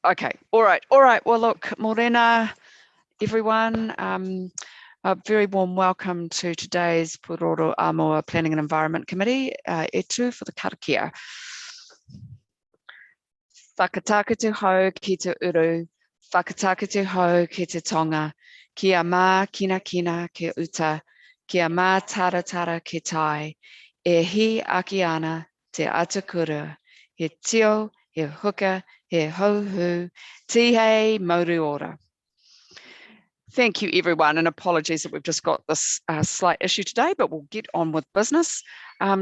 Okay, all right. Well, look, morena, everyone. A very warm welcome to today's Pūroro Āmua Planning and Environment Committee, e tū for the karakia. Whakatakatu hou ki te uru, whakatakatu hou ki te tonga, kia mā kina kina ke uta, kia mā tara tara ke tai, e hi aki ana te atakura, he tio, he huka, he hauhu, tihei mauru ora. Thank you, everyone, and apologies that we've just got this slight issue today, but we'll get on with business.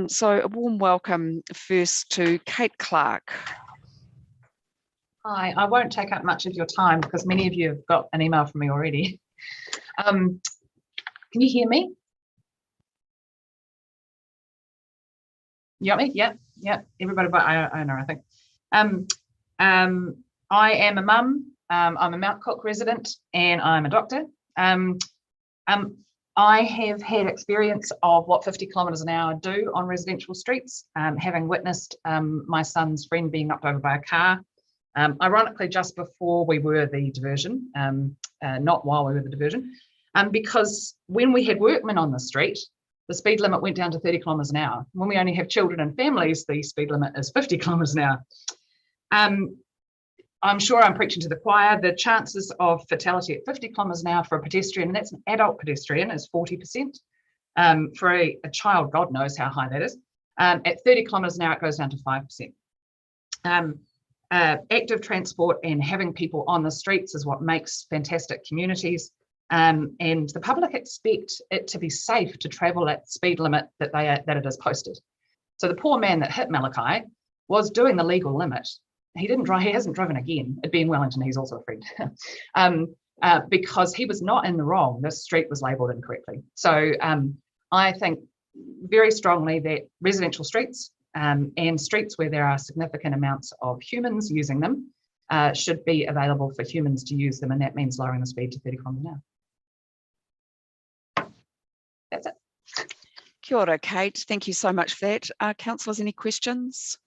So a warm welcome first to Kate Clark. Hi, I won't take up much of your time because many of you have got an email from me already. Can you hear me? You got me? Yep. Everybody but owner, I think. I am a mum. I'm a Mount Cook resident and I'm a doctor. I have had experience of what 50 kilometres an hour do on residential streets, having witnessed my son's friend being knocked over by a car, ironically just before we were the diversion, not while we were the diversion, because when we had workmen on the street, the speed limit went down to 30 kilometres an hour. When we only have children and families, the speed limit is 50 kilometres an hour. I'm sure I'm preaching to the choir. The chances of fatality at 50 kilometres an hour for a pedestrian, and that's an adult pedestrian, is 40%. For a child, God knows how high that is. At 30 kilometres an hour, it goes down to 5%. Active transport and having people on the streets is what makes fantastic communities. And the public expect it to be safe to travel at the speed limit that it is posted. So the poor man that hit Malachi was doing the legal limit. He didn't drive. He hasn't driven again. It'd be in Wellington. He's also a friend, because he was not in the wrong. The street was labelled incorrectly. So I think very strongly that residential streets and streets where there are significant amounts of humans using them should be available for humans to use them, and that means lowering the speed to 30 kilometres an hour. That's it. Kia ora, Kate. Thank you so much for that. Councillors, any questions?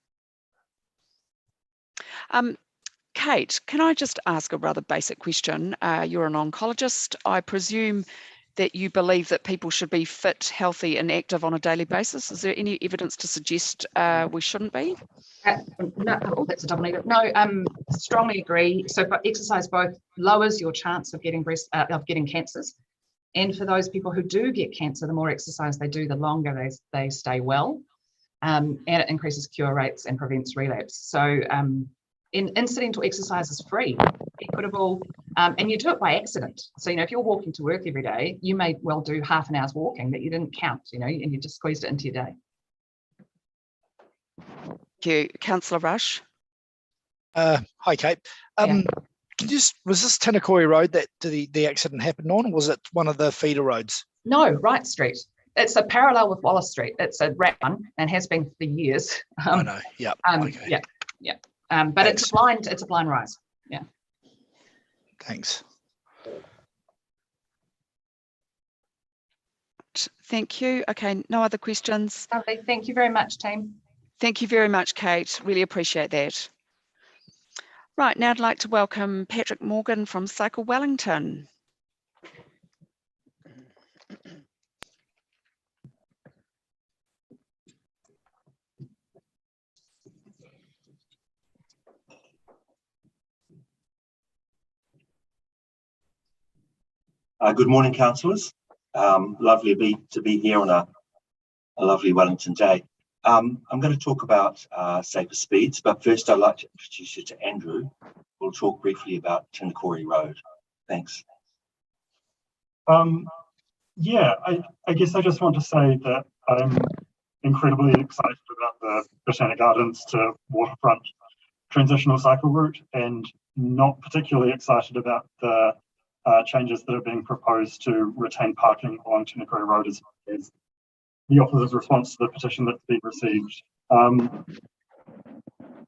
Kate, can I just ask a rather basic question? You're an oncologist. I presume that you believe that people should be fit, healthy and active on a daily basis. Is there any evidence to suggest we shouldn't be? No, oh, that's a double negative. No, strongly agree. So exercise both lowers your chance of getting cancers. And for those people who do get cancer, the more exercise they do, the longer they stay well. And it increases cure rates and prevents relapse. So incidental exercise is free, equitable, and you do it by accident. So, if you're walking to work every day, you may well do half an hour's walking that you didn't count, and you just squeezed it into your day. Thank you. Councillor Rush. Hi, Kate. Was this Tinakori Road that the accident happened on, or was it one of the feeder roads? No, Wright Street. It's a parallel with Wallace Street. It's a rat one and has been for years. I know. Yeah. Okay. Yeah. But it's a blind rise. Yeah. Thanks. Thank you. Okay, no other questions. Lovely. Thank you very much, team. Thank you very much, Kate. Really appreciate that. Right, now I'd like to welcome Patrick Morgan from Cycle Wellington. Good morning, councillors. Lovely to be here on a lovely Wellington day. I'm going to talk about safer speeds, but first I'd like to introduce you to Andrew. We'll talk briefly about Tinakori Road. Thanks. Yeah, I guess I just want to say that I'm incredibly excited about the Botanic Gardens to waterfront transitional cycle route, and not particularly excited about the changes that are being proposed to retain parking along Tinakori Road as the officer's response to the petition that's been received.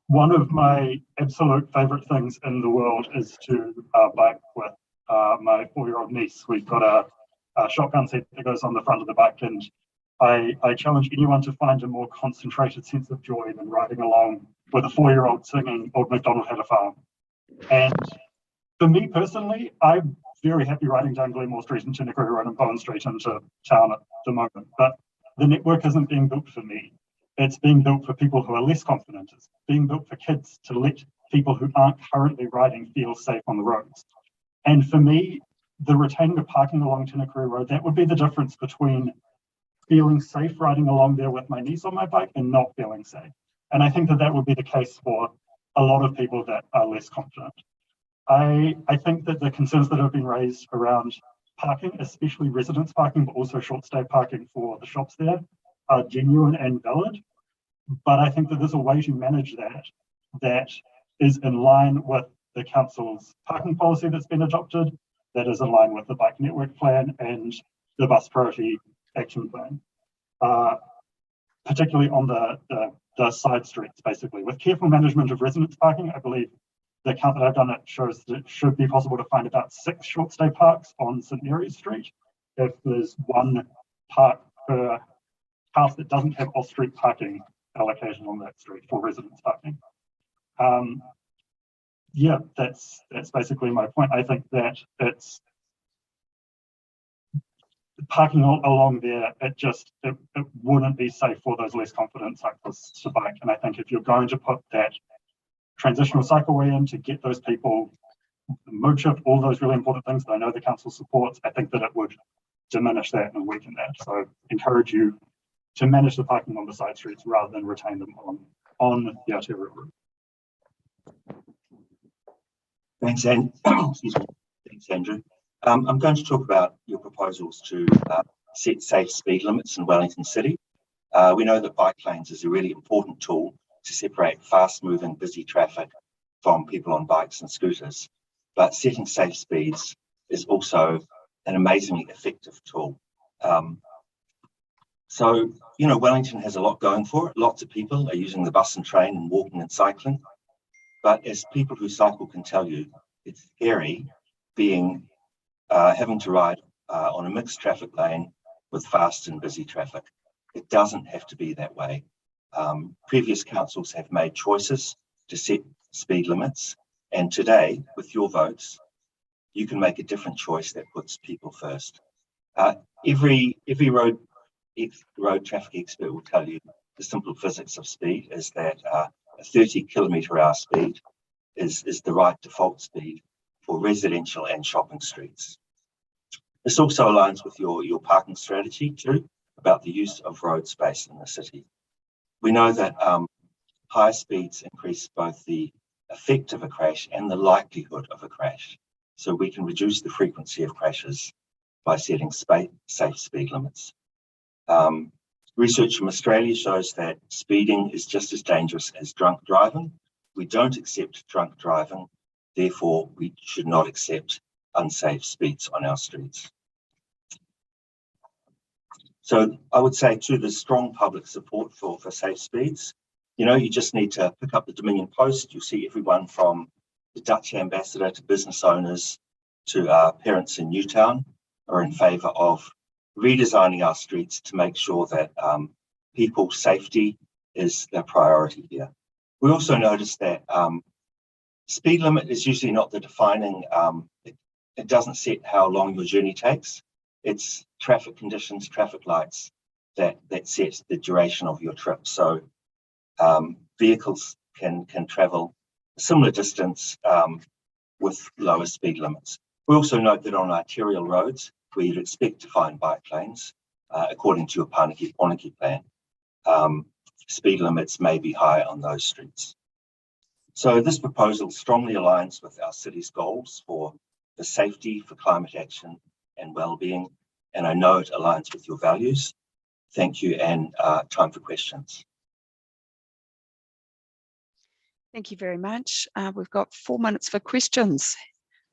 One of my absolute favourite things in the world is to bike with my 4-year-old niece. We've got a shotgun seat that goes on the front of the bike, and I challenge anyone to find a more concentrated sense of joy than riding along with a 4-year-old singing Old MacDonald Had a Farm. And for me personally, I'm very happy riding down Glenmore Street and Tēnā Koe Road and Bowen Street into town at the moment, but the network isn't being built for me. It's being built for people who are less confident. It's being built for kids to let people who aren't currently riding feel safe on the roads. And for me, the retaining of parking along Tēnā Koe Road, that would be the difference between feeling safe riding along there with my niece on my bike and not feeling safe. And I think that that would be the case for a lot of people that are less confident. I think that the concerns that have been raised around parking, especially residence parking, but also short stay parking for the shops there, are genuine and valid. But I think that there's a way to manage that is in line with the council's parking policy that's been adopted, that is in line with the bike network plan and the bus priority action plan, particularly on the side streets, basically. With careful management of residence parking, I believe the count that I've done, it shows that it should be possible to find about 6 short stay parks on St Mary's Street if there's one park per house that doesn't have off-street parking allocation on that street for residence parking. Yeah, that's basically my point. I think that it's parking along there, it wouldn't be safe for those less confident cyclists to bike. And I think if you're going to put that transitional cycleway in to get those people, mode shift, all those really important things that I know the council supports, I think that it would diminish that and weaken that. So encourage you to manage the parking on the side streets rather than retain them on the arterial route. Thanks, excuse me. Thanks, Andrew. I'm going to talk about your proposals to set safe speed limits in Wellington City. We know that bike lanes is a really important tool to separate fast-moving, busy traffic from people on bikes and scooters. But setting safe speeds is also an amazingly effective tool. So, you know, Wellington has a lot going for it. Lots of people are using the bus and train and walking and cycling. But as people who cycle can tell you, it's scary having to ride on a mixed traffic lane with fast and busy traffic. It doesn't have to be that way. Previous councils have made choices to set speed limits, and today, with your votes, you can make a different choice that puts people first. Every road traffic expert will tell you the simple physics of speed is that a 30 km/h speed is the right default speed for residential and shopping streets. This also aligns with your parking strategy too, about the use of road space in the city. We know that higher speeds increase both the effect of a crash and the likelihood of a crash. So we can reduce the frequency of crashes by setting safe speed limits. Research from Australia shows that speeding is just as dangerous as drunk driving. We don't accept drunk driving, therefore we should not accept unsafe speeds on our streets. So I would say too, there's strong public support for safe speeds. You know, you just need to pick up the Dominion Post. You'll see everyone from the Dutch ambassador to business owners to parents in Newtown are in favour of redesigning our streets to make sure that people's safety is their priority here. We also noticed that speed limit is usually not the defining, it doesn't set how long your journey takes. It's traffic conditions, traffic lights that sets the duration of your trip. So vehicles can travel a similar distance with lower speed limits. We also note that on arterial roads, where you'd expect to find bike lanes, according to your Pāniki plan, speed limits may be higher on those streets. So this proposal strongly aligns with our city's goals for safety, for climate action and well-being, and I know it aligns with your values. Thank you, and time for questions. Thank you very much. We've got 4 minutes for questions.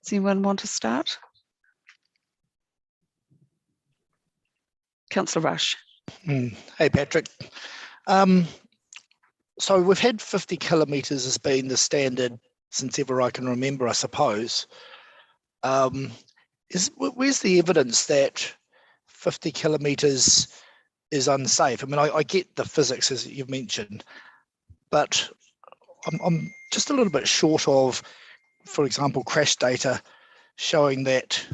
Does anyone want to start? Councillor Rush. Hey, Patrick. So we've had 50 kilometres as being the standard since ever I can remember, I suppose. Where's the evidence that 50 kilometres is unsafe? I mean, I get the physics as you've mentioned, but I'm just a little bit short of for example, crash data showing that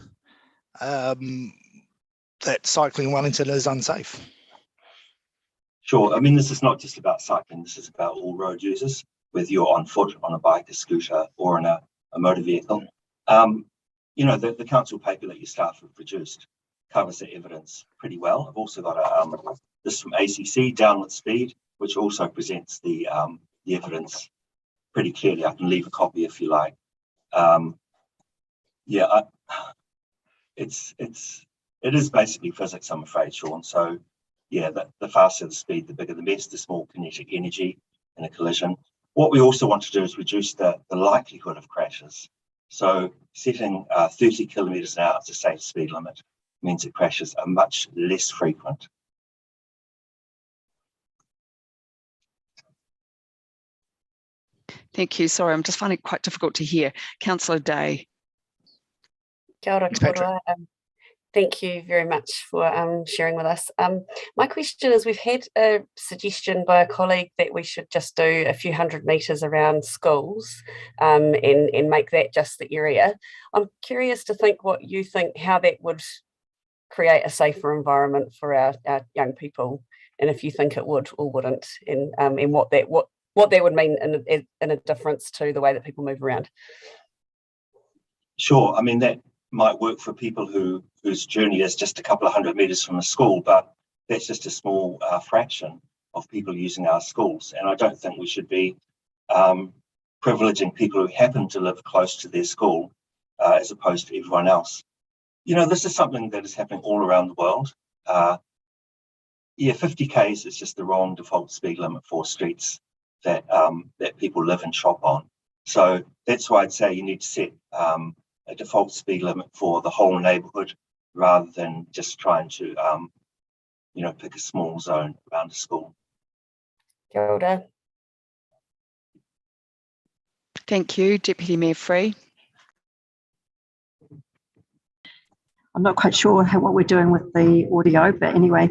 that cycling in Wellington is unsafe? Sure. I mean, this is not just about cycling. This is about all road users, whether you're on foot, on a bike, a scooter, or in a motor vehicle. You know, the council paper that your staff have produced covers the evidence pretty well. I've also got this from ACC, Downward Speed, which also presents the evidence pretty clearly. I can leave a copy if you like. It is basically physics, I'm afraid, Sean. So yeah, the faster the speed, the bigger the mess, the small kinetic energy in a collision. What we also want to do is reduce the likelihood of crashes. So setting 30 kilometres an hour as a safe speed limit means that crashes are much less frequent. Thank you. Sorry, I'm just finding it quite difficult to hear. Councillor Day. Kia ora, kōrua. Thank you very much for sharing with us. My question is, we've had a suggestion by a colleague that we should just do a few hundred metres around schools and make that just the area. I'm curious to think what you think, how that would create a safer environment for our young people, and if you think it would or wouldn't, and what that would mean in a difference to the way that people move around. Sure. I mean, that might work for people whose journey is just a couple of hundred metres from a school, but that's just a small fraction of people using our schools. And I don't think we should be privileging people who happen to live close to their school as opposed to everyone else. You know, this is something that is happening all around the world. 50 k's is just the wrong default speed limit for streets that people live and shop on. So that's why I'd say you need to set a default speed limit for the whole neighbourhood rather than just trying to, pick a small zone around a school. Kia ora. Thank you. Deputy Mayor Free. I'm not quite sure what we're doing with the audio, but anyway,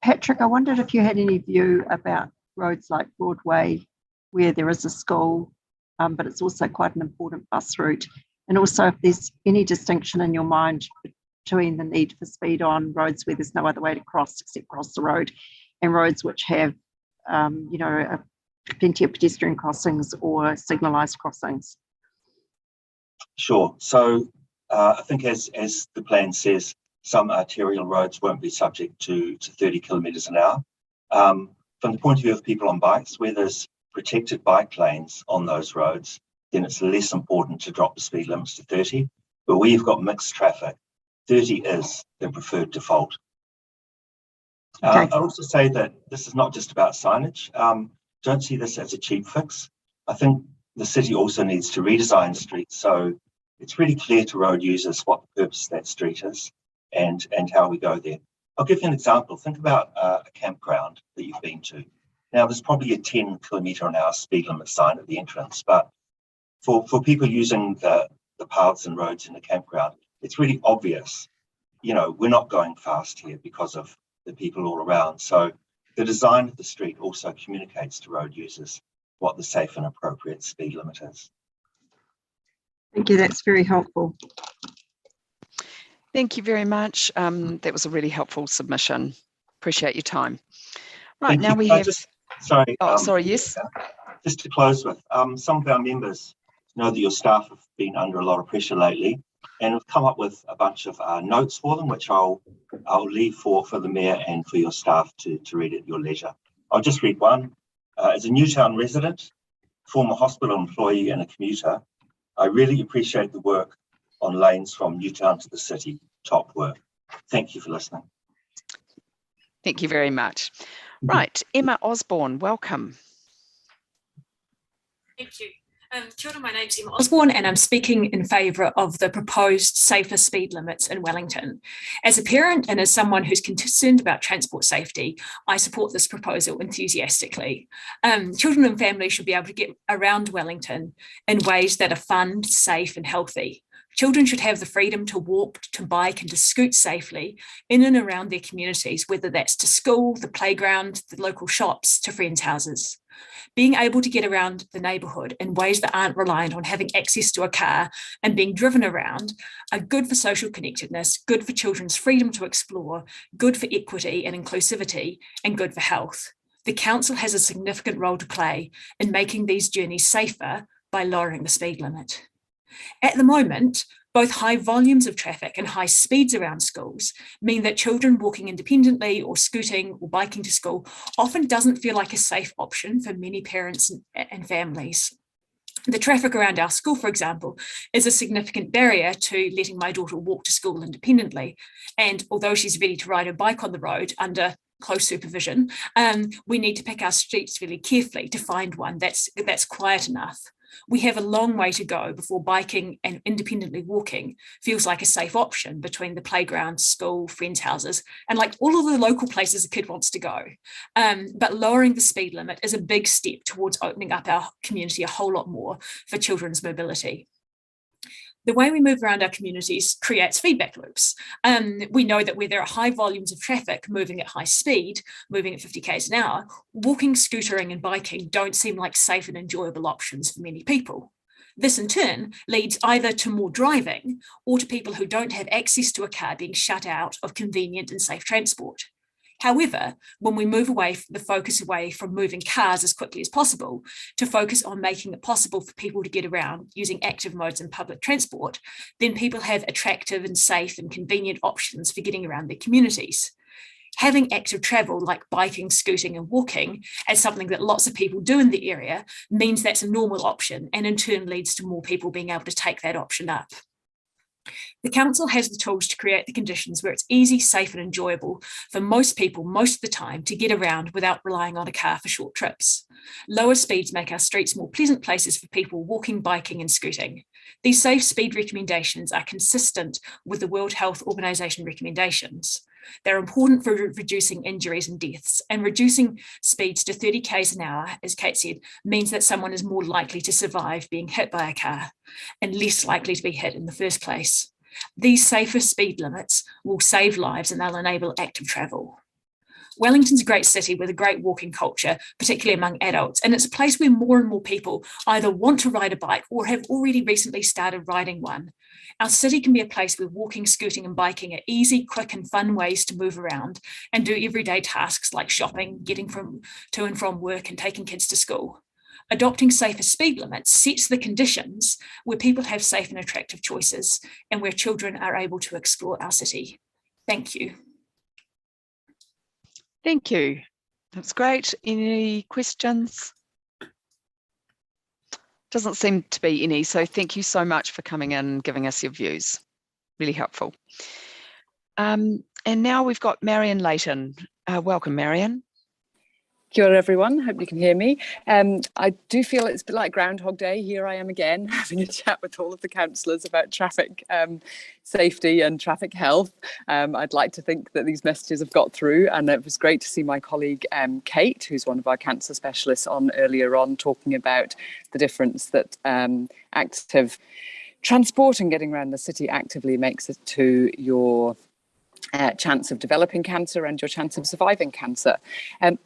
Patrick, I wondered if you had any view about roads like Broadway, where there is a school, but it's also quite an important bus route. And also if there's any distinction in your mind between the need for speed on roads where there's no other way to cross except cross the road, and roads which have, plenty of pedestrian crossings or signalised crossings. Sure. So I think as the plan says, some arterial roads won't be subject to 30 kilometres an hour. From the point of view of people on bikes, where there's protected bike lanes on those roads, then it's less important to drop the speed limits to 30. But where you've got mixed traffic, 30 is the preferred default. Okay. I'd also say that this is not just about signage. Don't see this as a cheap fix. I think the city also needs to redesign streets so it's really clear to road users what the purpose of that street is and how we go there. I'll give you an example. Think about a campground that you've been to. Now, there's probably a 10 kilometre an hour speed limit sign at the entrance, but for people using the paths and roads in the campground, it's really obvious, we're not going fast here because of the people all around. So the design of the street also communicates to road users what the safe and appropriate speed limit is. Thank you, that's very helpful. Thank you very much. That was a really helpful submission. Appreciate your time. Right, now we have... Sorry. Sorry, yes? Just to close with, some of our members know that your staff have been under a lot of pressure lately and have come up with a bunch of notes for them, which I'll leave for the Mayor and for your staff to read at your leisure. I'll just read one. As a Newtown resident, former hospital employee and a commuter, I really appreciate the work on lanes from Newtown to the city. Top work. Thank you for listening. Thank you very much. Right, Emma Osborne, welcome. Thank you. Kia ora, my name's Emma Osborne and I'm speaking in favour of the proposed safer speed limits in Wellington. As a parent and as someone who's concerned about transport safety, I support this proposal enthusiastically. Children and families should be able to get around Wellington in ways that are fun, safe and healthy. Children should have the freedom to walk, to bike and to scoot safely in and around their communities, whether that's to school, the playground, the local shops, to friends' houses. Being able to get around the neighbourhood in ways that aren't reliant on having access to a car and being driven around are good for social connectedness, good for children's freedom to explore, good for equity and inclusivity, and good for health. The council has a significant role to play in making these journeys safer by lowering the speed limit. At the moment, both high volumes of traffic and high speeds around schools mean that children walking independently or scooting or biking to school often doesn't feel like a safe option for many parents and families. The traffic around our school, for example, is a significant barrier to letting my daughter walk to school independently. And although she's ready to ride her bike on the road under close supervision, we need to pick our streets really carefully to find one that's quiet enough. We have a long way to go before biking and independently walking feels like a safe option between the playground, school, friends' houses, and like all of the local places a kid wants to go. But lowering the speed limit is a big step towards opening up our community a whole lot more for children's mobility. The way we move around our communities creates feedback loops. We know that where there are high volumes of traffic moving at high speed, moving at 50 k's an hour, walking, scootering and biking don't seem like safe and enjoyable options for many people. This in turn leads either to more driving or to people who don't have access to a car being shut out of convenient and safe transport. However, when we move the focus away from moving cars as quickly as possible to focus on making it possible for people to get around using active modes in public transport, then people have attractive and safe and convenient options for getting around their communities. Having active travel like biking, scooting and walking as something that lots of people do in the area means that's a normal option and in turn leads to more people being able to take that option up. The council has the tools to create the conditions where it's easy, safe and enjoyable for most people most of the time to get around without relying on a car for short trips. Lower speeds make our streets more pleasant places for people walking, biking and scooting. These safe speed recommendations are consistent with the World Health Organization recommendations. They're important for reducing injuries and deaths, and reducing speeds to 30 k's an hour, as Kate said, means that someone is more likely to survive being hit by a car and less likely to be hit in the first place. These safer speed limits will save lives and they'll enable active travel. Wellington's a great city with a great walking culture, particularly among adults, and it's a place where more and more people either want to ride a bike or have already recently started riding one. Our city can be a place where walking, scooting and biking are easy, quick and fun ways to move around and do everyday tasks like shopping, getting to and from work and taking kids to school. Adopting safer speed limits sets the conditions where people have safe and attractive choices and where children are able to explore our city. Thank you. Thank you. That's great. Any questions? Doesn't seem to be any, so thank you so much for coming in and giving us your views. Really helpful. And now we've got Marion Layton. Welcome, Marion. Kia ora everyone, hope you can hear me. I do feel it's a bit like Groundhog Day. Here I am again having a chat with all of the councillors about traffic safety and traffic health. I'd like to think that these messages have got through, and it was great to see my colleague Kate, who's one of our cancer specialists, on earlier on talking about the difference that active transport and getting around the city actively makes it to your chance of developing cancer and your chance of surviving cancer.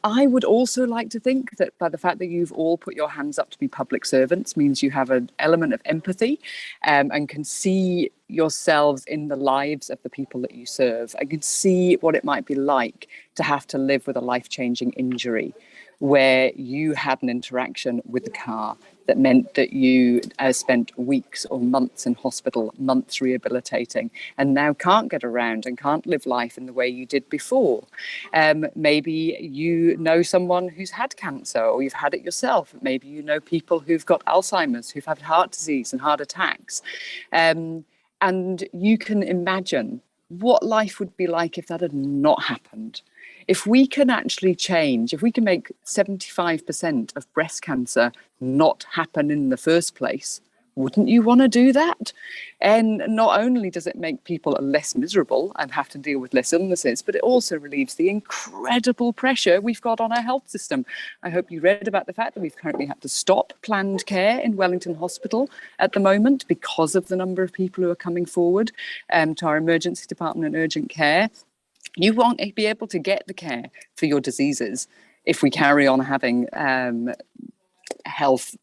I would also like to think that by the fact that you've all put your hands up to be public servants means you have an element of empathy and can see yourselves in the lives of the people that you serve. I can see what it might be like to have to live with a life-changing injury where you had an interaction with the car that meant that you spent weeks or months in hospital, months rehabilitating, and now can't get around and can't live life in the way you did before. Maybe you know someone who's had cancer, or you've had it yourself. Maybe you know people who've got Alzheimer's, who've had heart disease and heart attacks. And you can imagine what life would be like if that had not happened. If we can actually change, if we can make 75% of breast cancer not happen in the first place, wouldn't you want to do that? And not only does it make people less miserable and have to deal with less illnesses, but it also relieves the incredible pressure we've got on our health system. I hope you read about the fact that we've currently had to stop planned care in Wellington Hospital at the moment because of the number of people who are coming forward to our emergency department and urgent care. You won't be able to get the care for your diseases If we carry on having health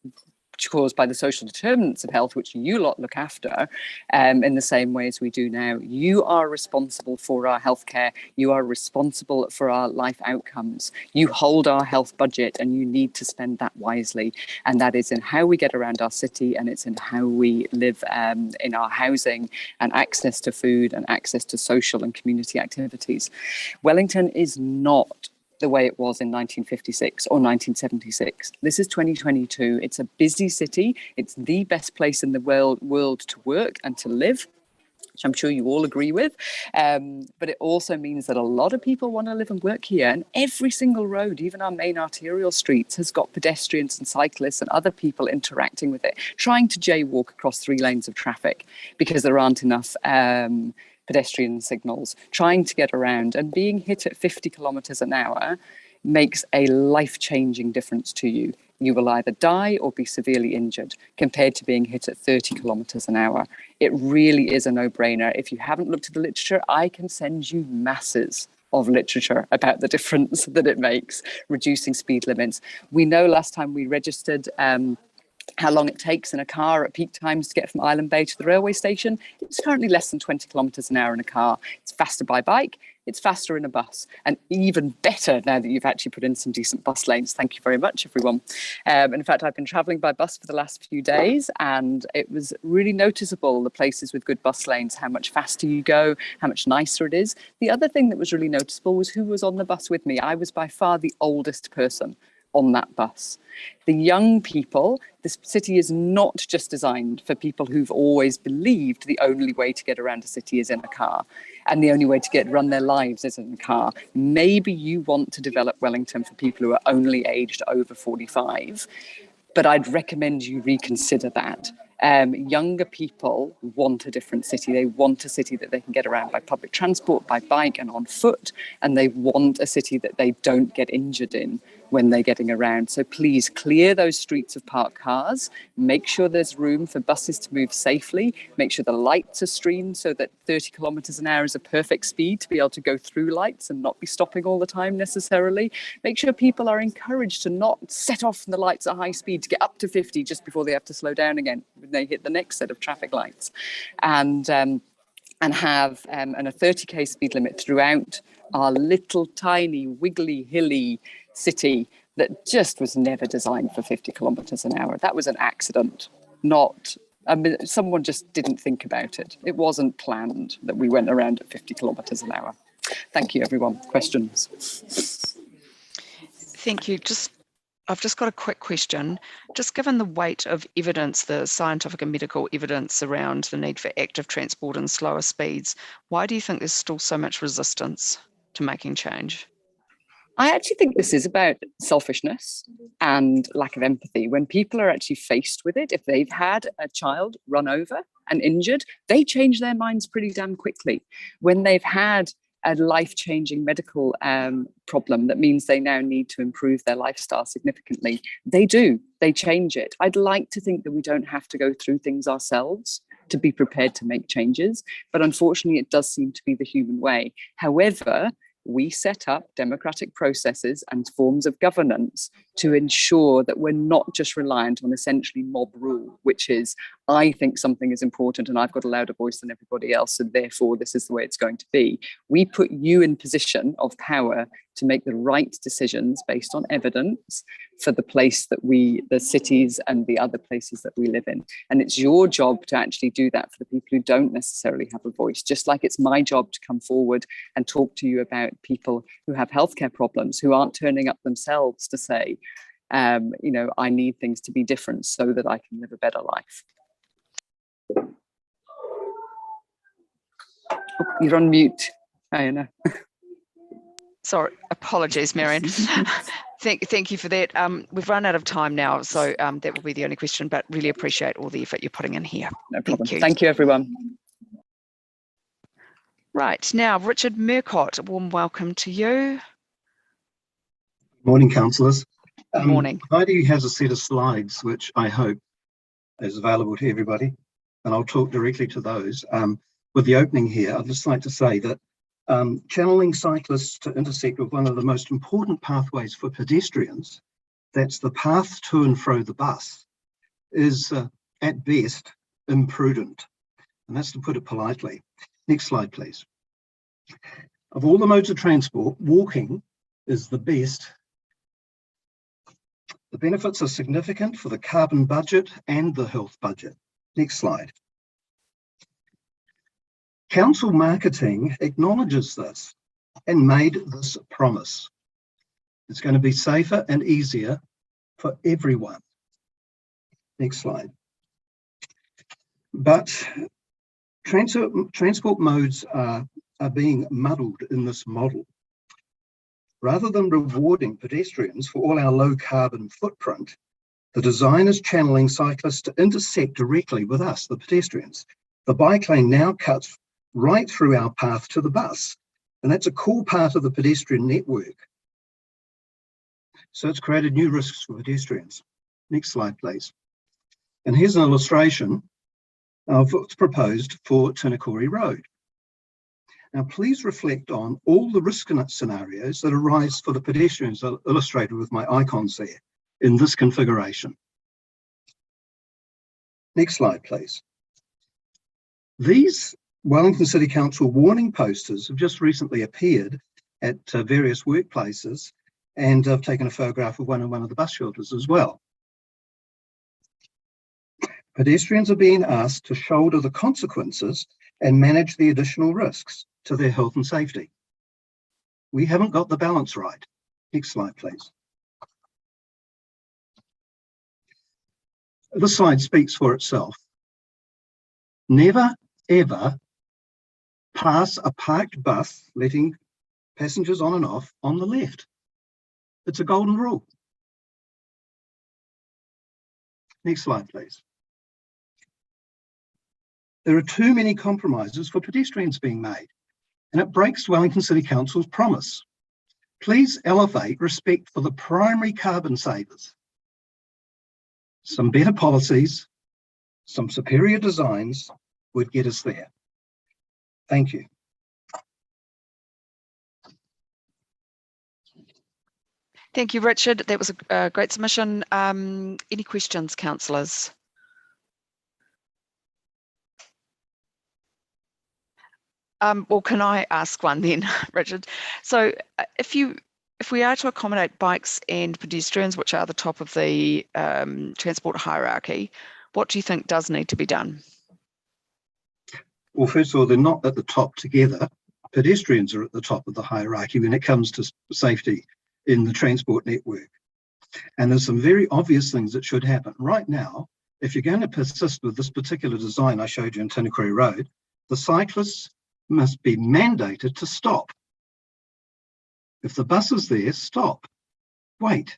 caused by the social determinants of health, which you lot look after in the same way as we do now, you are responsible for our healthcare. You are responsible for our life outcomes. You hold our health budget, and you need to spend that wisely. And that is in how we get around our city, and it's in how we live in our housing and access to food and access to social and community activities. Wellington is not the way it was in 1956 or 1976. This is 2022. It's a busy city. It's the best place in the world to work and to live, which I'm sure you all agree with. But it also means that a lot of people want to live and work here. And every single road, even our main arterial streets, has got pedestrians and cyclists and other people interacting with it, trying to jaywalk across 3 lanes of traffic because there aren't enough pedestrian signals, trying to get around, and being hit at 50 kilometers an hour makes a life-changing difference to you. You will either die or be severely injured compared to being hit at 30 kilometers an hour. It really is a no-brainer. If you haven't looked at the literature, I can send you masses of literature about the difference that it makes, reducing speed limits. We know last time we registered how long it takes in a car at peak times to get from Island Bay to the railway station. It's currently less than 20 kilometres an hour in a car. It's faster by bike. It's faster in a bus, and even better now that you've actually put in some decent bus lanes. Thank you very much, everyone. In fact, I've been travelling by bus for the last few days, and it was really noticeable, the places with good bus lanes, how much faster you go, how much nicer it is. The other thing that was really noticeable was who was on the bus with me. I was by far the oldest person on that bus. The young people, this city is not just designed for people who've always believed the only way to get around a city is in a car, and the only way to run their lives is in a car. Maybe you want to develop Wellington for people who are only aged over 45, but I'd recommend you reconsider that. Younger people want a different city. They want a city that they can get around by public transport, by bike and on foot, and they want a city that they don't get injured in when they're getting around. So please clear those streets of parked cars, make sure there's room for buses to move safely, make sure the lights are streamed so that 30 kilometers an hour is a perfect speed to be able to go through lights and not be stopping all the time necessarily. Make sure people are encouraged to not set off from the lights at high speed to get up to 50 just before they have to slow down again when they hit the next set of traffic lights. And have a 30k speed limit throughout our little tiny wiggly hilly city that just was never designed for 50 kilometers an hour. That was an accident, someone just didn't think about it. It wasn't planned that we went around at 50 kilometers an hour. Thank you, everyone. Questions? Thank you. I've just got a quick question. Just given the weight of evidence, the scientific and medical evidence around the need for active transport and slower speeds, why do you think there's still so much resistance to making change? I actually think this is about selfishness and lack of empathy. When people are actually faced with it, if they've had a child run over and injured, they change their minds pretty damn quickly. When they've had a life-changing medical problem that means they now need to improve their lifestyle significantly, they change it. I'd like to think that we don't have to go through things ourselves to be prepared to make changes, but unfortunately it does seem to be the human way. However, we set up democratic processes and forms of governance to ensure that we're not just reliant on essentially mob rule, which is, I think something is important and I've got a louder voice than everybody else, and therefore this is the way it's going to be. We put you in position of power to make the right decisions based on evidence for the place that the cities and the other places that we live in. And it's your job to actually do that for the people who don't necessarily have a voice, just like it's my job to come forward and talk to you about people who have healthcare problems, who aren't turning up themselves to say, I need things to be different so that I can live a better life. Oh, you're on mute, Diana. Sorry, apologies, Marion. Thank you for that. We've run out of time now, so that will be the only question, but really appreciate all the effort you're putting in here. No problem. Thank you, everyone. Right, now, Richard Murcott, a warm welcome to you. Morning, councillors. Morning. Heidi has a set of slides, which I hope is available to everybody, and I'll talk directly to those. With the opening here, I'd just like to say that channeling cyclists to intersect with one of the most important pathways for pedestrians, that's the path to and fro the bus, is at best imprudent. And that's to put it politely. Next slide, please. Of all the modes of transport, walking is the best. The benefits are significant for the carbon budget and the health budget. Next slide. Council marketing acknowledges this and made this promise. It's going to be safer and easier for everyone. Next slide. But transport modes are being muddled in this model. Rather than rewarding pedestrians for all our low carbon footprint, the design is channeling cyclists to intersect directly with us, the pedestrians. The bike lane now cuts right through our path to the bus, and that's a core part of the pedestrian network. So it's created new risks for pedestrians. Next slide, please. And here's an illustration of what's proposed for Tinakori Road. Now, please reflect on all the risk scenarios that arise for the pedestrians illustrated with my icons there in this configuration. Next slide, please. These Wellington City Council warning posters have just recently appeared at various workplaces, and I've taken a photograph of one in one of the bus shelters as well. Pedestrians are being asked to shoulder the consequences and manage the additional risks to their health and safety. We haven't got the balance right. Next slide, please. This slide speaks for itself. Never, ever pass a parked bus letting passengers on and off on the left. It's a golden rule. Next slide, please. There are too many compromises for pedestrians being made, and it breaks Wellington City Council's promise. Please elevate respect for the primary carbon savers. Some better policies, some superior designs would get us there. Thank you. Thank you, Richard. That was a great submission. Any questions, councillors? Well, can I ask one then, Richard? So if we are to accommodate bikes and pedestrians, which are the top of the transport hierarchy, what do you think does need to be done? Well, first of all, they're not at the top together. Pedestrians are at the top of the hierarchy when it comes to safety in the transport network. And there's some very obvious things that should happen. Right now, if you're going to persist with this particular design I showed you in Tinakori Road, the cyclists must be mandated to stop. If the bus is there, stop. Wait.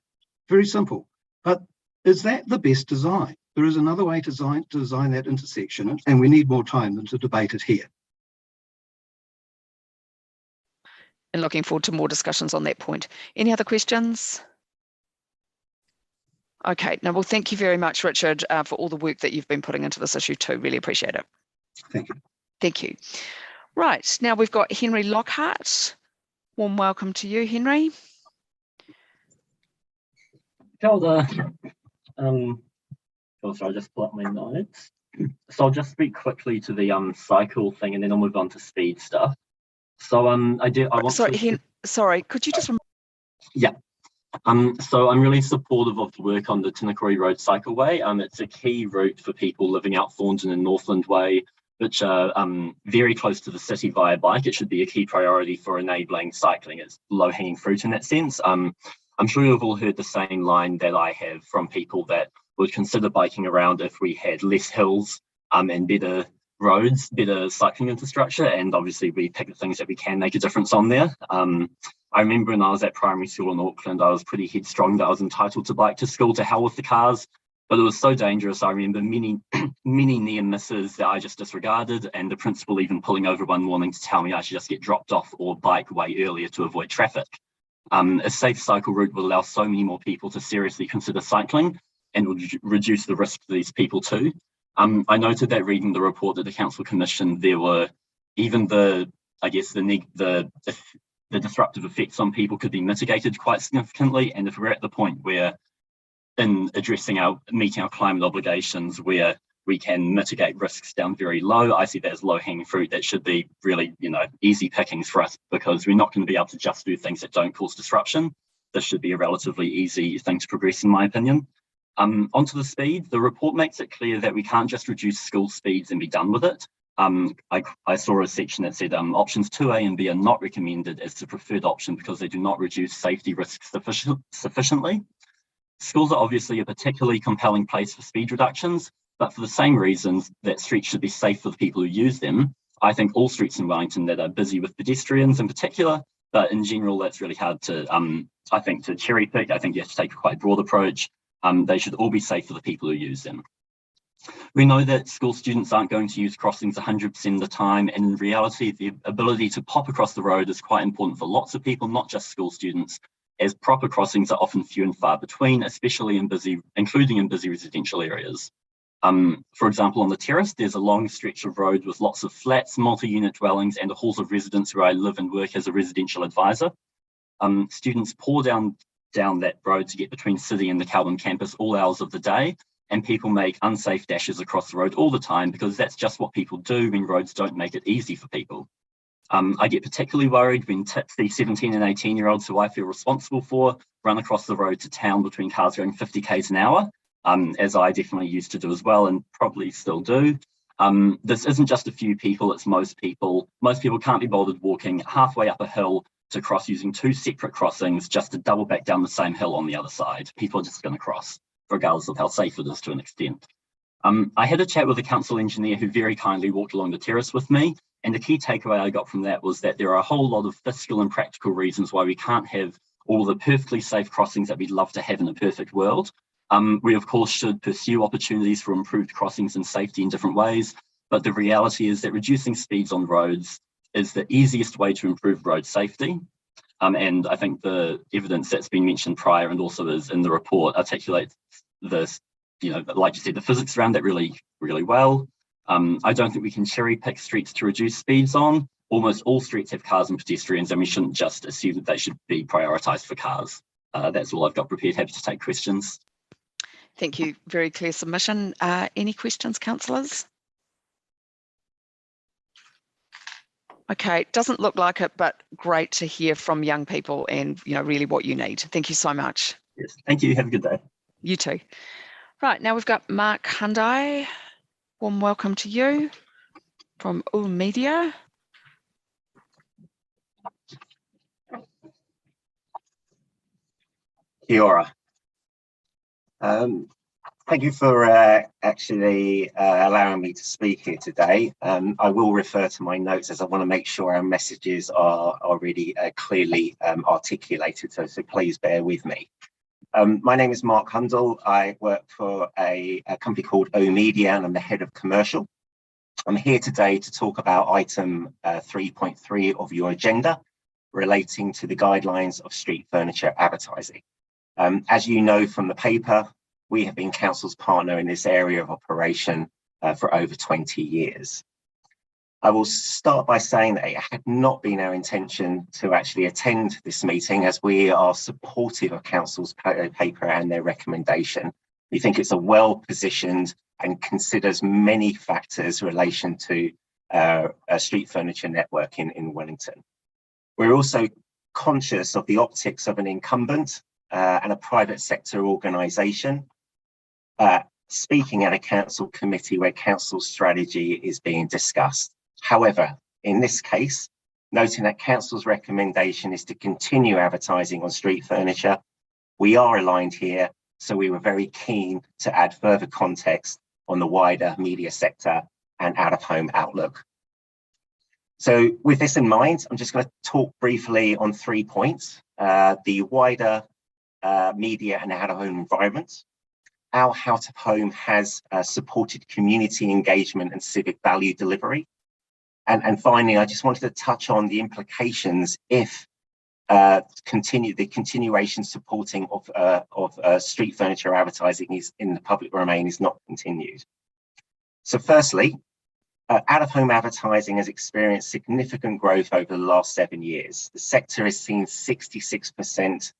Very simple. But is that the best design? There is another way to design that intersection, and we need more time than to debate it here. And looking forward to more discussions on that point. Any other questions? Okay, now, well, thank you very much, Richard, for all the work that you've been putting into this issue too. Really appreciate it. Thank you. Thank you. Right, now we've got Henry Lockhart. Warm welcome to you, Henry. Kia ora. Also, I'll just pull up my notes. So I'll just speak quickly to the cycle thing, and then I'll move on to speed stuff. So Sorry, could you just? Yeah. So I'm really supportive of the work on the Tinakori Road Cycleway. It's a key route for people living out Thornton and Northland Way, which are very close to the city via bike. It should be a key priority for enabling cycling. It's low-hanging fruit in that sense. I'm sure you've all heard the same line that I have from people that would consider biking around if we had less hills and better roads, better cycling infrastructure, and obviously we pick the things that we can make a difference on there. I remember when I was at primary school in Auckland, I was pretty headstrong that I was entitled to bike to school, to hell with the cars, but it was so dangerous. I remember many near misses that I just disregarded, and the principal even pulling over one morning to tell me I should just get dropped off or bike way earlier to avoid traffic. A safe cycle route will allow so many more people to seriously consider cycling and would reduce the risk to these people too. I noted that reading the report that the council commissioned, there were even the I guess the disruptive effects on people could be mitigated quite significantly. And if we're at the point where in meeting our climate obligations where we can mitigate risks down very low, I see that as low-hanging fruit. That should be really, easy pickings for us, because we're not going to be able to just do things that don't cause disruption. This should be a relatively easy thing to progress, in my opinion. Onto the speed, the report makes it clear that we can't just reduce school speeds and be done with it. I saw a section that said options 2A and B are not recommended as the preferred option because they do not reduce safety risks sufficiently. Schools are obviously a particularly compelling place for speed reductions, but for the same reasons that streets should be safe for the people who use them, I think all streets in Wellington that are busy with pedestrians in particular, but in general, that's really hard to, I think, to cherry pick. I think you have to take a quite broad approach. They should all be safe for the people who use them. We know that school students aren't going to use crossings 100% of the time, and in reality, the ability to pop across the road is quite important for lots of people, not just school students, as proper crossings are often few and far between, especially including in busy residential areas. For example, on the terrace, there's a long stretch of road with lots of flats, multi-unit dwellings, and halls of residence where I live and work as a residential advisor. Students pour down that road to get between City and the Calvin campus all hours of the day, and people make unsafe dashes across the road all the time because that's just what people do when roads don't make it easy for people. I get particularly worried when tipsy 17 and 18-year-olds who I feel responsible for run across the road to town between cars going 50 k's an hour, as I definitely used to do as well and probably still do. This isn't just a few people, it's most people. Most people can't be bothered walking halfway up a hill to cross using two separate crossings just to double back down the same hill on the other side. People are just going to cross, regardless of how safe it is to an extent. I had a chat with a council engineer who very kindly walked along the terrace with me, and the key takeaway I got from that was that there are a whole lot of fiscal and practical reasons why we can't have all the perfectly safe crossings that we'd love to have in a perfect world. We of course should pursue opportunities for improved crossings and safety in different ways, but the reality is that reducing speeds on roads is the easiest way to improve road safety. And I think the evidence that's been mentioned prior and also is in the report articulates this, like you said, the physics around that really, really well. I don't think we can cherry pick streets to reduce speeds on. Almost all streets have cars and pedestrians, and we shouldn't just assume that they should be prioritised for cars. That's all I've got prepared. Happy to take questions. Thank you. Very clear submission. Any questions, councillors? Okay, doesn't look like it, but great to hear from young people and really what you need. Thank you so much. Yes, thank you. Have a good day. You too. Right, now we've got Mark Hyundai. Warm welcome to you from Āmua Media. Kia ora. Thank you for actually allowing me to speak here today. I will refer to my notes as I want to make sure our messages are really clearly articulated, so please bear with me. My name is Mark Hyundai. I work for a company called Āmua Media, and I'm the head of commercial. I'm here today to talk about item 3.3 of your agenda relating to the guidelines of street furniture advertising. As you know from the paper, we have been council's partner in this area of operation for over 20 years. I will start by saying that it had not been our intention to actually attend this meeting, as we are supportive of council's paper and their recommendation. We think it's a well-positioned and considers many factors in relation to a street furniture network in Wellington. We're also conscious of the optics of an incumbent and a private sector organisation speaking at a council committee where council strategy is being discussed. However, in this case, noting that council's recommendation is to continue advertising on street furniture, we are aligned here, so we were very keen to add further context on the wider media sector and out-of-home outlook. So with this in mind, I'm just going to talk briefly on 3 points: the wider media and out-of-home environment, how out-of-home has supported community engagement and civic value delivery, and finally, I just wanted to touch on the implications if the continuation supporting of street furniture advertising is in the public domain is not continued. So firstly, Out-of-home advertising has experienced significant growth over the last 7 years. The sector has seen 66%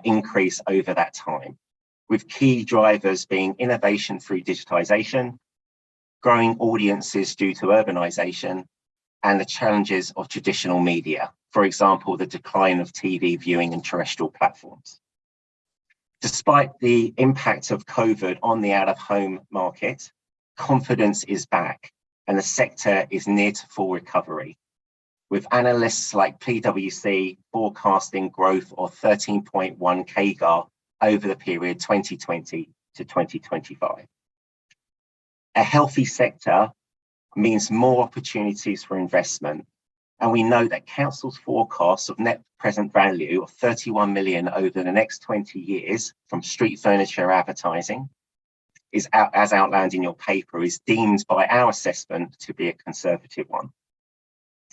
increase over that time, with key drivers being innovation through digitisation, growing audiences due to urbanisation, and the challenges of traditional media, for example, the decline of TV viewing and terrestrial platforms. Despite the impact of COVID on the out-of-home market, confidence is back and the sector is near to full recovery, with analysts like PwC forecasting growth of 13.1 CAGR over the period 2020 to 2025. A healthy sector means more opportunities for investment, and we know that council's forecasts of net present value of 31 million over the next 20 years from street furniture advertising is, as outlined in your paper, is deemed by our assessment to be a conservative one.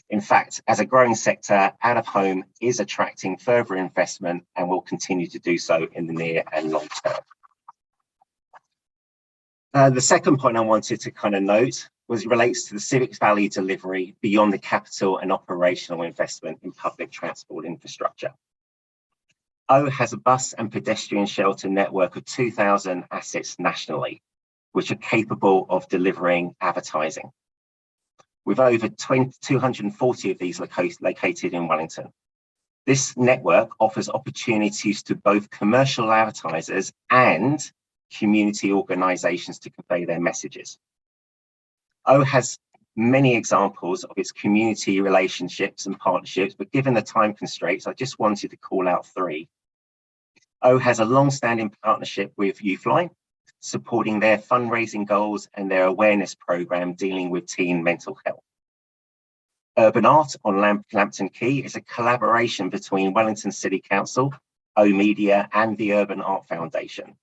In fact, as a growing sector, out-of-home is attracting further investment and will continue to do so in the near and long term. The second point I wanted to kind of note relates to the civic value delivery beyond the capital and operational investment in public transport infrastructure. O has a bus and pedestrian shelter network of 2,000 assets nationally, which are capable of delivering advertising, with over 240 of these located in Wellington. This network offers opportunities to both commercial advertisers and community organisations to convey their messages. O has many examples of its community relationships and partnerships, but given the time constraints, I just wanted to call out 3. O has a long-standing partnership with Youthline, supporting their fundraising goals and their awareness programme dealing with teen mental health. Urban Art on Lambton Quay is a collaboration between Wellington City Council, O Media and the Urban Art Foundation,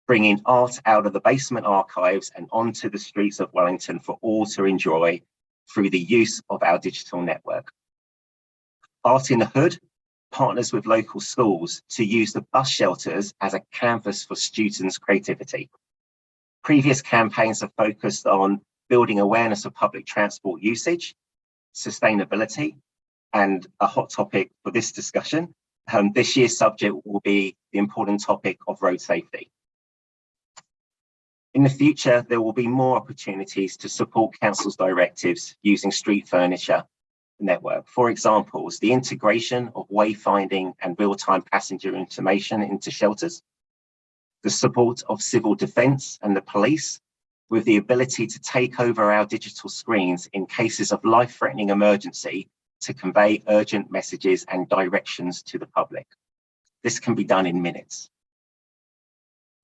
bringing art out of the basement archives and onto the streets of Wellington for all to enjoy through the use of our digital network. Art in the Hood partners with local schools to use the bus shelters as a canvas for students' creativity. Previous campaigns have focused on building awareness of public transport usage, sustainability, and a hot topic for this discussion. This year's subject will be the important topic of road safety. In the future, there will be more opportunities to support council's directives using street furniture network. For example, the integration of wayfinding and real-time passenger information into shelters, the support of civil defence and the police with the ability to take over our digital screens in cases of life-threatening emergency to convey urgent messages and directions to the public. This can be done in minutes.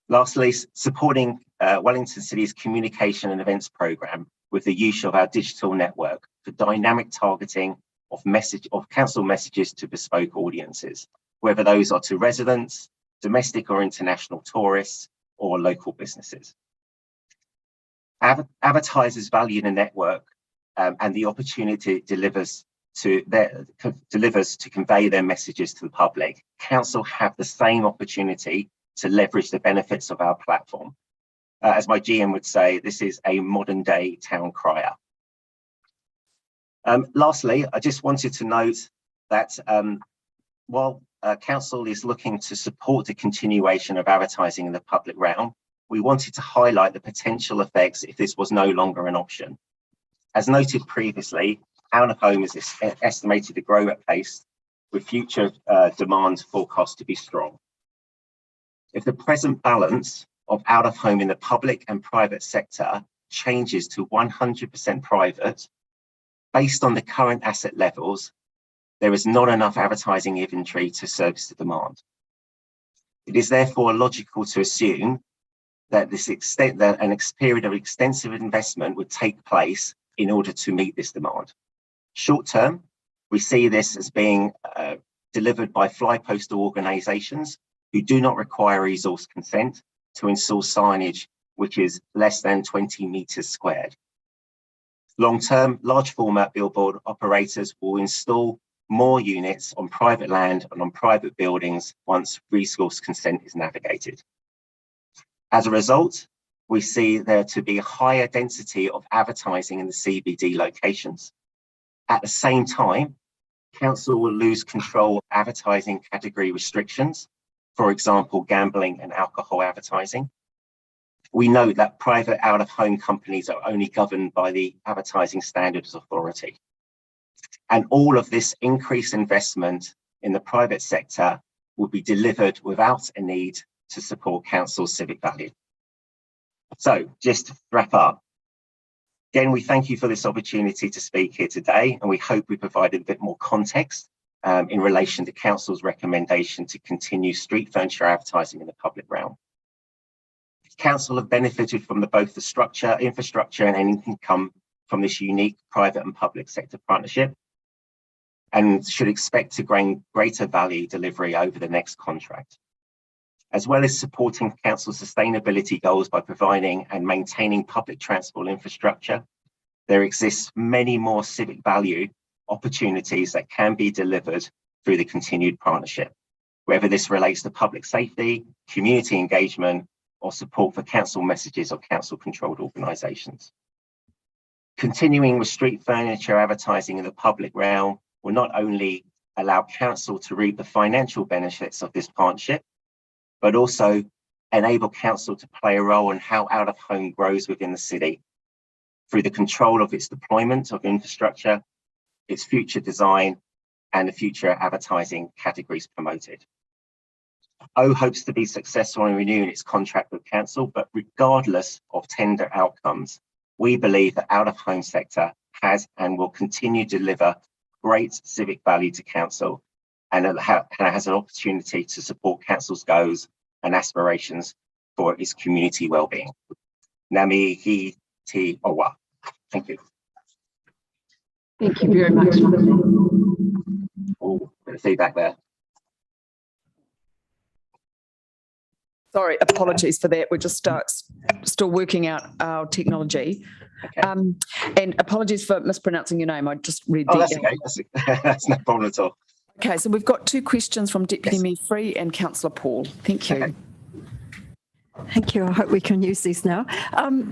Lastly, supporting Wellington City's communication and events programme with the use of our digital network for dynamic targeting of council messages to bespoke audiences, whether those are to residents, domestic or international tourists, or local businesses. Advertisers value the network and the opportunity it delivers to convey their messages to the public. Council have the same opportunity to leverage the benefits of our platform. As my GM would say, this is a modern day town crier. Lastly, I just wanted to note that while Council is looking to support the continuation of advertising in the public realm, we wanted to highlight the potential effects if this was no longer an option. As noted previously, out-of-home is estimated to grow at pace, with future demand forecast to be strong. If the present balance of out-of-home in the public and private sector changes to 100% private, based on the current asset levels, there is not enough advertising inventory to service the demand. It is therefore logical to assume that an period of extensive investment would take place in order to meet this demand. Short term, we see this as being delivered by fly postal organisations who do not require resource consent to install signage which is less than 20 metres squared. Long term, large format billboard operators will install more units on private land and on private buildings once resource consent is navigated. As a result, we see there to be a higher density of advertising in the CBD locations. At the same time, council will lose control of advertising category restrictions, for example, gambling and alcohol advertising. We know that private out-of-home companies are only governed by the Advertising Standards Authority. And all of this increased investment in the private sector will be delivered without a need to support council's civic value. So just to wrap up, again, we thank you for this opportunity to speak here today, and we hope we provided a bit more context in relation to council's recommendation to continue street furniture advertising in the public realm. Council have benefited from both the structure, infrastructure, and any income from this unique private and public sector partnership, and should expect to gain greater value delivery over the next contract. As well as supporting council's sustainability goals by providing and maintaining public transport infrastructure, there exists many more civic value opportunities that can be delivered through the continued partnership, whether this relates to public safety, community engagement, or support for council messages or council-controlled organisations. Continuing with street furniture advertising in the public realm will not only allow council to reap the financial benefits of this partnership, but also enable council to play a role in how out-of-home grows within the city through the control of its deployment of infrastructure, its future design, and the future advertising categories promoted. O hopes to be successful in renewing its contract with council, but regardless of tender outcomes, we believe the out-of-home sector has and will continue to deliver great civic value to council, and it has an opportunity to support council's goals and aspirations for its community well-being. Ngā mihi te owa. Thank you. Thank you very much, Martin. Oh, bit of feedback there. Sorry, apologies for that. We're just still working out our technology. Okay. And apologies for mispronouncing your name. I just read that's okay. That's no problem at all. Okay, so we've got two questions from Deputy Mayor Free and Councillor Paul. Thank you. Okay. Thank you. I hope we can use these now.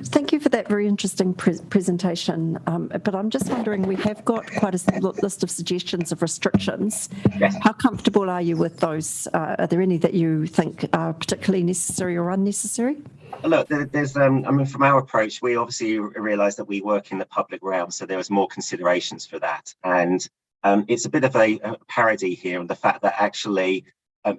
Thank you for that very interesting presentation. But I'm just wondering, we have got quite a list of suggestions of restrictions. Yes. How comfortable are you with those? Are there any that you think are particularly necessary or unnecessary? Look, there's, I mean, from our approach, we obviously realise that we work in the public realm, so there was more considerations for that. And it's a bit of a parody here on the fact that actually,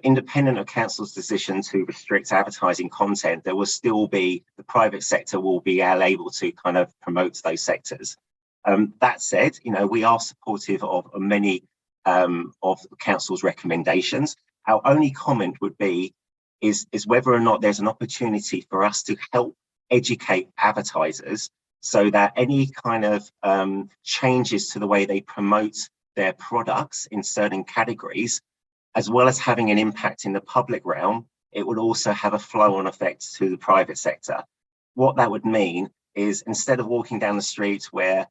independent of council's decision to restrict advertising content, there will still be, the private sector will be able to kind of promote those sectors. That said, you know, we are supportive of many of council's recommendations. Our only comment would be is whether or not there's an opportunity for us to help educate advertisers so that any kind of changes to the way they promote their products in certain categories, as well as having an impact in the public realm, it would also have a flow-on effect to the private sector. What that would mean is, instead of walking down the street where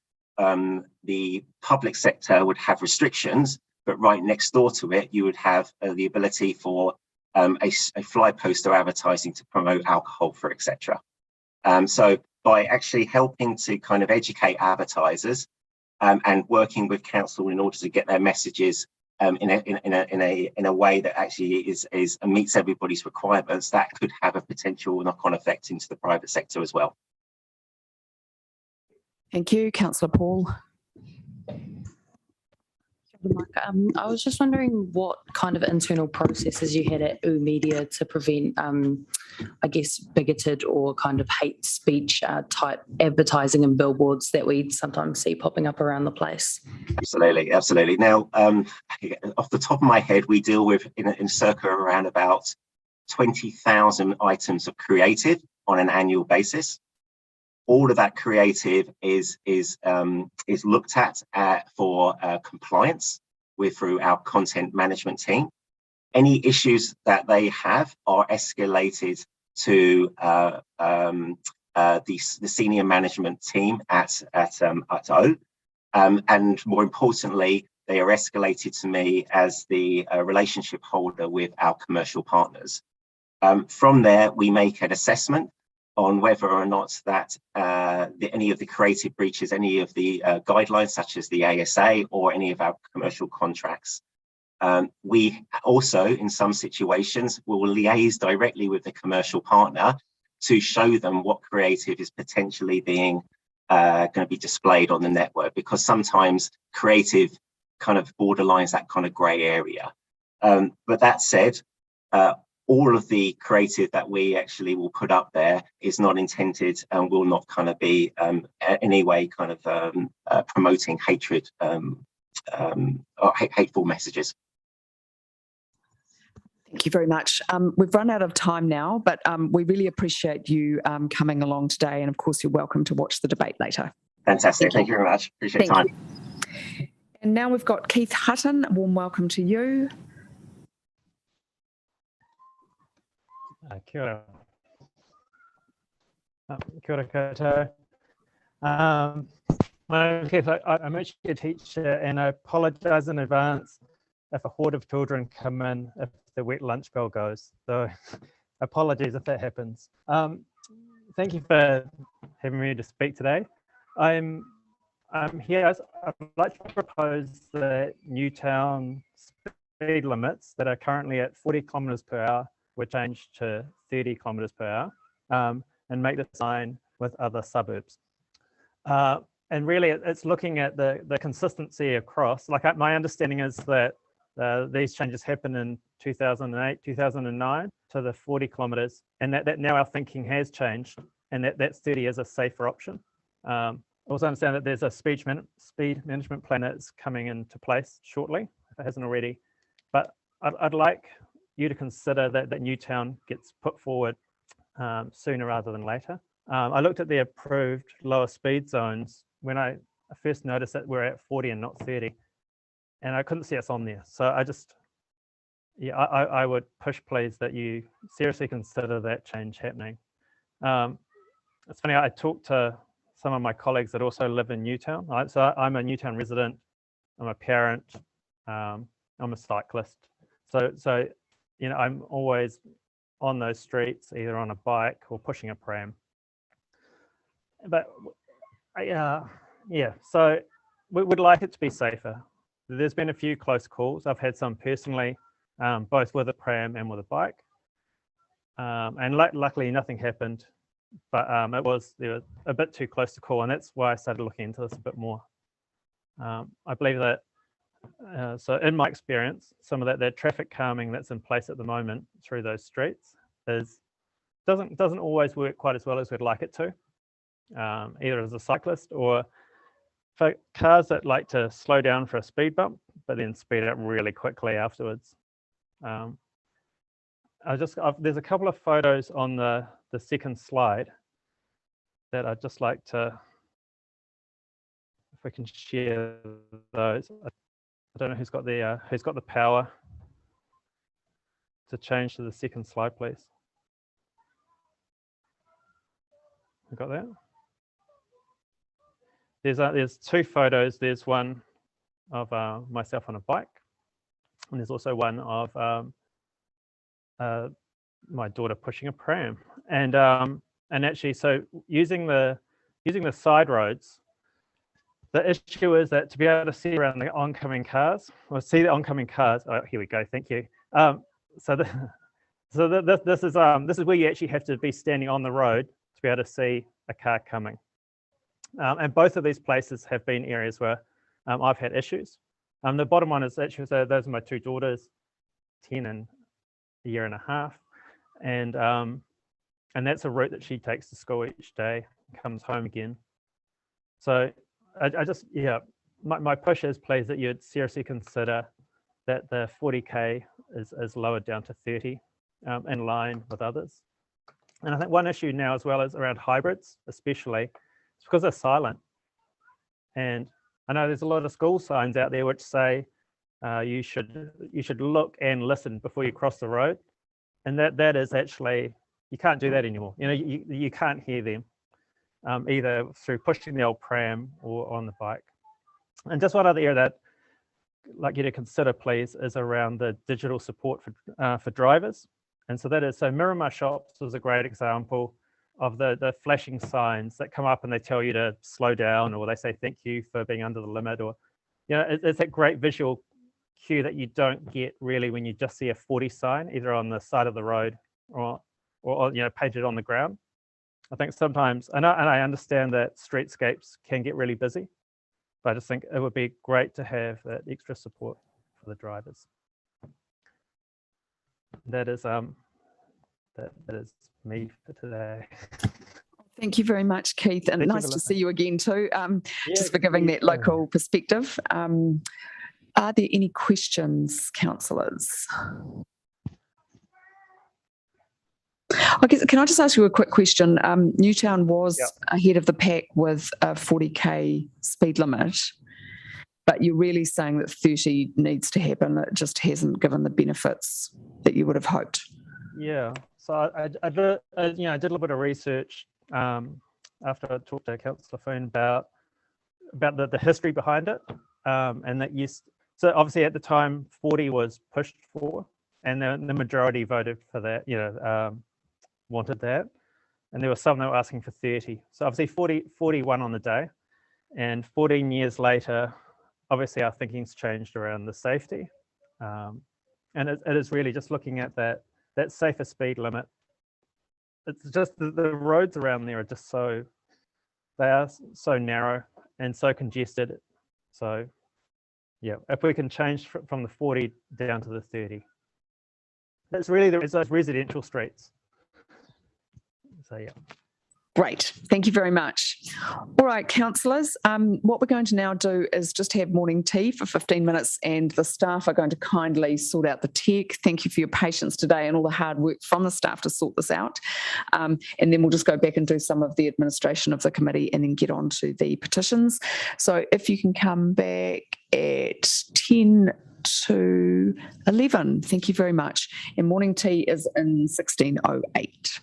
the public sector would have restrictions, but right next door to it, you would have the ability for a fly poster advertising to promote alcohol, for etc. So by actually helping to kind of educate advertisers and working with council in order to get their messages in a way that actually meets everybody's requirements, that could have a potential knock-on effect into the private sector as well. Thank you, Councillor Paul. I was just wondering what kind of internal processes you had at Media to prevent, I guess, bigoted or kind of hate speech type advertising and billboards that we sometimes see popping up around the place. Absolutely, absolutely. Now, off the top of my head, we deal with in circa around about 20,000 items of creative on an annual basis. All of that creative is looked at for compliance through our content management team. Any issues that they have are escalated to the senior management team at O, and more importantly, they are escalated to me as the relationship holder with our commercial partners. From there, we make an assessment on whether or not that any of the creative breaches, any of the guidelines such as the ASA or any of our commercial contracts. We also, in some situations, will liaise directly with the commercial partner to show them what creative is potentially being going to be displayed on the network, because sometimes creative kind of borderlines that kind of grey area. But that said, all of the creative that we actually will put up there is not intended and will not kind of be any way kind of promoting hatred or hateful messages. Thank you very much. We've run out of time now, but we really appreciate you coming along today. And of course, you're welcome to watch the debate later. Fantastic. Thank you very much. Appreciate your time. You. And now we've got Keith Hutton. A warm welcome to you. Kia ora. Kia ora koutou. My name is Keith. I'm actually a teacher, and I apologise in advance if a horde of children come in if the wet lunch bell goes. So apologies if that happens. Thank you for having me to speak today. I'm here. I'd like to propose that Newtown speed limits that are currently at 40 kilometres per hour were changed to 30 kilometres per hour and make the sign with other suburbs. And really it's looking at the consistency across. Like my understanding is that these changes happened in 2008, 2009 to the 40 kilometres, and that now our thinking has changed, and that 30 is a safer option. I also understand that there's a speed management plan that's coming into place shortly, if it hasn't already. But I'd like you to consider that Newtown gets put forward sooner rather than later. I looked at the approved lower speed zones when I first noticed that we're at 40 and not 30, and I couldn't see us on there. So I would push please that you seriously consider that change happening. It's funny, I talked to some of my colleagues that also live in Newtown. So I'm a Newtown resident, I'm a parent, I'm a cyclist. So you know, I'm always on those streets, either on a bike or pushing a pram. But yeah, so we would like it to be safer. There's been a few close calls. I've had some personally, both with a pram and with a bike. And luckily nothing happened, but they were a bit too close to call, and that's why I started looking into this a bit more. I believe that, so in my experience, some of that traffic calming that's in place at the moment through those streets doesn't always work quite as well as we'd like it to, either as a cyclist or for cars that like to slow down for a speed bump, but then speed up really quickly afterwards. There's a couple of photos on the second slide that I'd just like to, if we can share those. I don't know who's got the power to change to the second slide, please. We got that? There's two photos. There's one of myself on a bike, and there's also one of my daughter pushing a pram. And actually, so using the side roads, the issue is that to be able to see around the oncoming cars, or see the oncoming cars. Oh, here we go. Thank you. This is where you actually have to be standing on the road to be able to see a car coming. And both of these places have been areas where I've had issues. The bottom one is actually, so those are my two daughters, 10 and a year and a half. And that's a route that she takes to school each day, comes home again. So I just, my push is please that you'd seriously consider that the 40K is lowered down to 30 in line with others. And I think one issue now as well is around hybrids, especially, it's because they're silent. And I know there's a lot of school signs out there which say you should look and listen before you cross the road. And that is actually, you can't do that anymore. You know, you can't hear them either through pushing the old pram or on the bike. And just one other area that I'd like you to consider, please, is around the digital support for drivers. And so that is, so Miramar Shops was a great example the flashing signs that come up and they tell you to slow down, or they say thank you for being under the limit, or it's that great visual cue that you don't get really when you just see a 40 sign either on the side of the road or painted on the ground. I think sometimes, and I understand that streetscapes can get really busy, but I just think it would be great to have that extra support for the drivers. That is me for today. Thank you very much, Keith, and nice to see you again too, just for giving that local perspective. Are there any questions, councillors? I guess, can I just ask you a quick question? Newtown was ahead of the pack with a 40k speed limit, but you're really saying that 30 needs to happen. It just hasn't given the benefits that you would have hoped. Yeah, so I did a little bit of research after I talked to Councillor Foon about the history behind it, and that so obviously at the time 40 was pushed for, and the majority voted for that, wanted that, and there were some that were asking for 30. So obviously 40 won on the day, and 14 years later, obviously our thinking's changed around the safety, and it is really just looking at that safer speed limit. It's just the roads around there are just they are so narrow and so congested. So yeah, if we can change from the 40 down to the 30, it's really it's those residential streets. So yeah. Great, thank you very much. All right, councillors, what we're going to now do is just have morning tea for 15 minutes, and the staff are going to kindly sort out the tech. Thank you for your patience today and all the hard work from the staff to sort this out. And then we'll just go back and do some of the administration of the committee and then get on to the petitions. So if you can come back at 10 to 11, thank you very much. And morning tea is in 1608.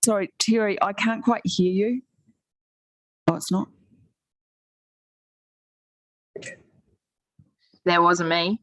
Sorry, Terry, I can't quite hear you. Oh, it's not. That wasn't me.